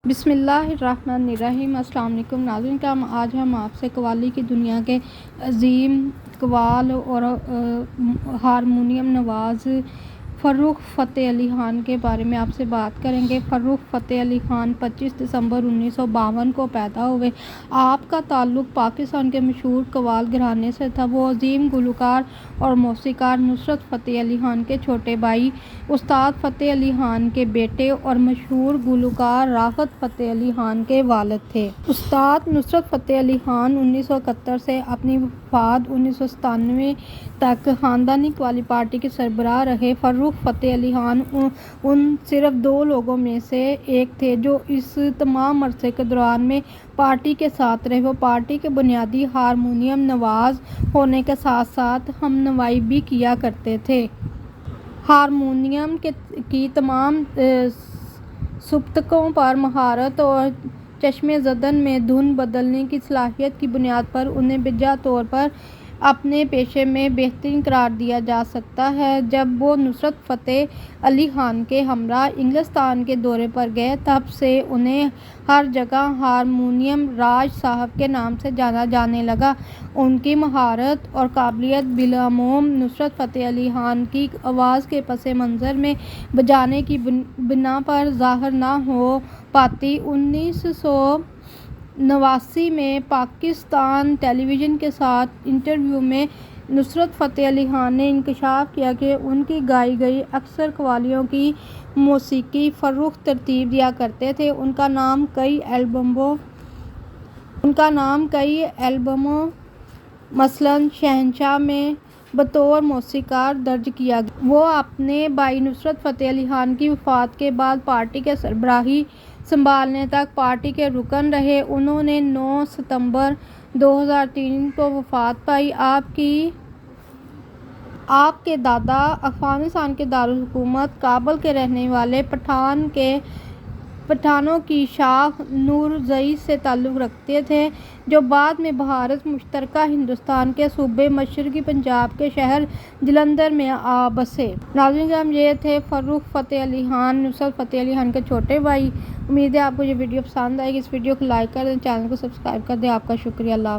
बिस्मिल्लाहिर्रहमानिर्रहीम। अस्सलाम वालेकुम नाज़रीन का आज हम आपसे कव्वाली की दुनिया के अज़ीम कव्वाल और हारमोनियम नवाज़ फ़र्रुख फ़तेह अली ख़ान के बारे में आपसे बात करेंगे। फ़र्रुख फ़तेह अली ख़ान 25 दिसंबर 1952 को पैदा हुए। आपका ताल्लुक़ पाकिस्तान के मशहूर कव्वाल घराने से था। वो अज़ीम गुलकार और मौसीक़ार नुसरत फ़तेह अली ख़ान के छोटे भाई उस्ताद फ़तेह अली ख़ान के बेटे और मशहूर गुलकार राहत फ़तेह अली ख़ान के वालिद थे। उस्ताद नुसरत फ़तेह अली ख़ान 1971 से अपनी वफ़ात 1997 तक ख़ानदानी कव्वाली पार्टी के सरबराह रहे। फ़र्रुख फ़तेह अली ख़ान उन सिर्फ 2 लोगों में से एक थे जो इस तमाम अरसे के दौरान में पार्टी के साथ रहे। वो पार्टी के बुनियादी हारमोनियम नवाज़ होने के साथ साथ हमनवाई भी किया करते थे। हारमोनियम की तमाम सुब्तकों पर महारत और चश्मे ज़दन में धुन बदलने की सलाहियत की बुनियाद पर उन्हें बिजा तौर पर अपने पेशे में बेहतरीन करार दिया जा सकता है। जब वो नुसरत फ़तेह अली ख़ान के हमरा इंग्लिस्तान के दौरे पर गए तब से उन्हें हर जगह हारमोनियम राज साहब के नाम से जाना जाने लगा। उनकी महारत और काबिलियत बिलामोम नुसरत फ़तेह अली ख़ान की आवाज़ के पस मंज़र में बजाने की बिना पर ज़ाहिर न हो पाती। 1989 में पाकिस्तान टेलीविज़न के साथ इंटरव्यू में नुसरत फ़तेह अली ख़ान ने इंकशाफ किया कि उनकी गाई गई अक्सर कव्वालियों की मौसीकी फ़र्रुख तरतीब दिया करते थे। उनका नाम कई एल्बमों मसलन शहंशाह में बतौर मौसीक़ार दर्ज किया गया। वो अपने भाई नुसरत फ़तेह अली ख़ान की वफ़ात के बाद पार्टी के सरबराही संभालने तक पार्टी के रुकन रहे। उन्होंने 9 सितंबर 2003 को वफ़ात पाई। आपके दादा अफ़गानिस्तान के दारुल हुकूमत काबुल के रहने वाले पठानों की शाख नूरज़ई से ताल्लुक़ रखते थे जो बाद में भारत मुश्तरका हिंदुस्तान के सूबे मशरक़ी पंजाब के शहर जलंधर में आ बसे। नाज़रीन ये थे फ़र्रुख फ़तेह अली ख़ान नुसरत फ़तेह अली ख़ान के छोटे भाई। उम्मीद है आपको ये वीडियो पसंद आएगी। इस वीडियो को लाइक कर दें, चैनल को सब्सक्राइब कर दें। आपका शुक्रिया। अल्लाह।